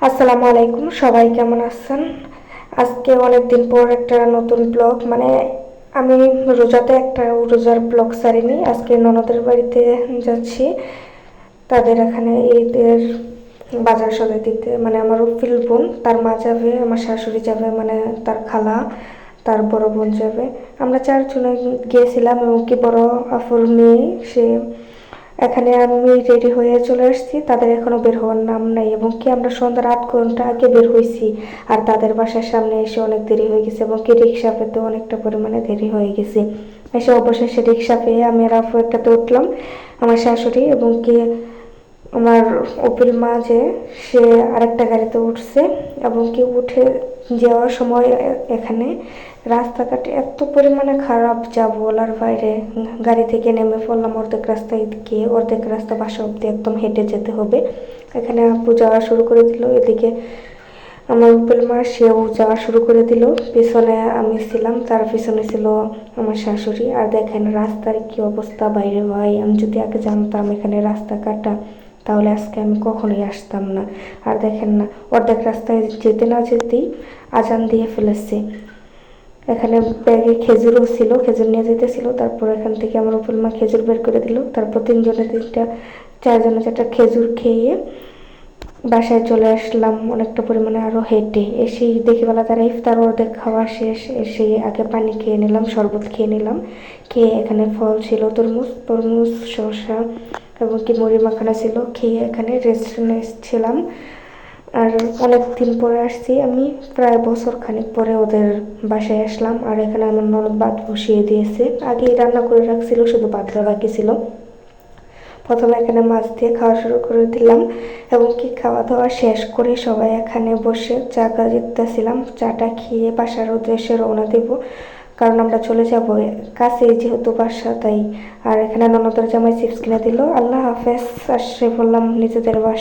আসসালামু আলাইকুম, সবাই কেমন আছেন? আজকে অনেক দিন পর একটা নতুন ব্লগ, আমি রোজাতে একটা রোজার ব্লগ ছাড়িনি। আজকে ননদের বাড়িতে যাচ্ছি, তাদের এখানে ঈদের বাজার সদাই দিতে। আমার উপিল বোন, তার মা যাবে, আমার শাশুড়ি যাবে, তার খালা, তার বড় বোন যাবে। আমরা চারজনে গিয়েছিলাম, এবং কি বড় আফুর মেয়ে, সে এখানে আমি রেডি হয়ে চলে আসছি। তাদের এখনো বের হওয়ার নাম নাই, এবং কি আমরা সন্ধ্যার 8 ঘন্টা আগে বের হয়েছি। আর তাদের বাসার সামনে এসে অনেক দেরি হয়ে গেছে, এবং কি রিক্সা পেতে অনেকটা পরিমাণে দেরি হয়ে গেছে। এসে অবশেষে রিক্সা পেয়ে আমি আর আপু একটাতে উঠলাম, আমার শাশুড়ি এবং কি আমার উপিল মা, যে সে আরেকটা গাড়িতে উঠছে। এবং কি উঠে যাওয়ার সময় এখানে রাস্তাঘাট এত পরিমাণে খারাপ, যা বলার বাইরে। গাড়ি থেকে নেমে পড়লাম অর্ধেক রাস্তায়, গিয়ে অর্ধেক রাস্তা বাসা অব্দি একদম হেঁটে যেতে হবে। এখানে আপু যাওয়া শুরু করে দিল, এদিকে আমার উপিল মা সেও যাওয়া শুরু করে দিল। পিছনে আমি ছিলাম, তার পিছনে ছিল আমার শাশুড়ি। আর দেখেন রাস্তার কি অবস্থা বাইরে, ভাই আমি যদি আগে জানতাম এখানে রাস্তা কাটা, তাহলে আজকে আমি কখনোই আসতাম না। আর দেখেন না, অর্ধেক রাস্তায় যেতে না যেতেই আজান দিয়ে ফেলেছে। এখানে ব্যাগে খেজুরও ছিল, খেজুর নিয়ে যেতেছিল। তারপর এখান থেকে আমার উপিল মা খেজুর বের করে দিল। তারপর চারজনে 4টা খেজুর খেয়ে বাসায় চলে আসলাম অনেকটা পরিমাণে আরও হেঁটে। এসেই দেখি বেলা তারা ইফতার অর্ধেক খাওয়া শেষ। এসে আগে পানি খেয়ে নিলাম, শরবত খেয়ে নিলাম। খেয়ে এখানে ফল ছিল, তরমুজ, শসা এবং কি মুড়ি মাখানা ছিল। খেয়ে এখানে রেস্টুরেন্টে ছিলাম। আর অনেক দিন পরে আসছি আমি, প্রায় বছর খানিক পরে ওদের বাসায় আসলাম। আর এখানে আমার ননদ ভাত বসিয়ে দিয়েছে, আগেই রান্না করে রাখছিল, শুধু ভাতটা বাকি ছিল। প্রথমে এখানে মাছ দিয়ে খাওয়া শুরু করে দিলাম, এবং কি খাওয়া দাওয়া শেষ করে সবাই এখানে বসে চা খাচ্ছিলাম। চাটা খেয়ে বাসার উদ্দেশ্যে রওনা দেব, কারণ আমরা চলে যাব কাছেই যেহেতু বাসা, তাই। আর এখানে ননদের জামাই চিপস কিনে দিল। আল্লাহ হাফেজ, আসছে বললাম নিজেদের বাসা।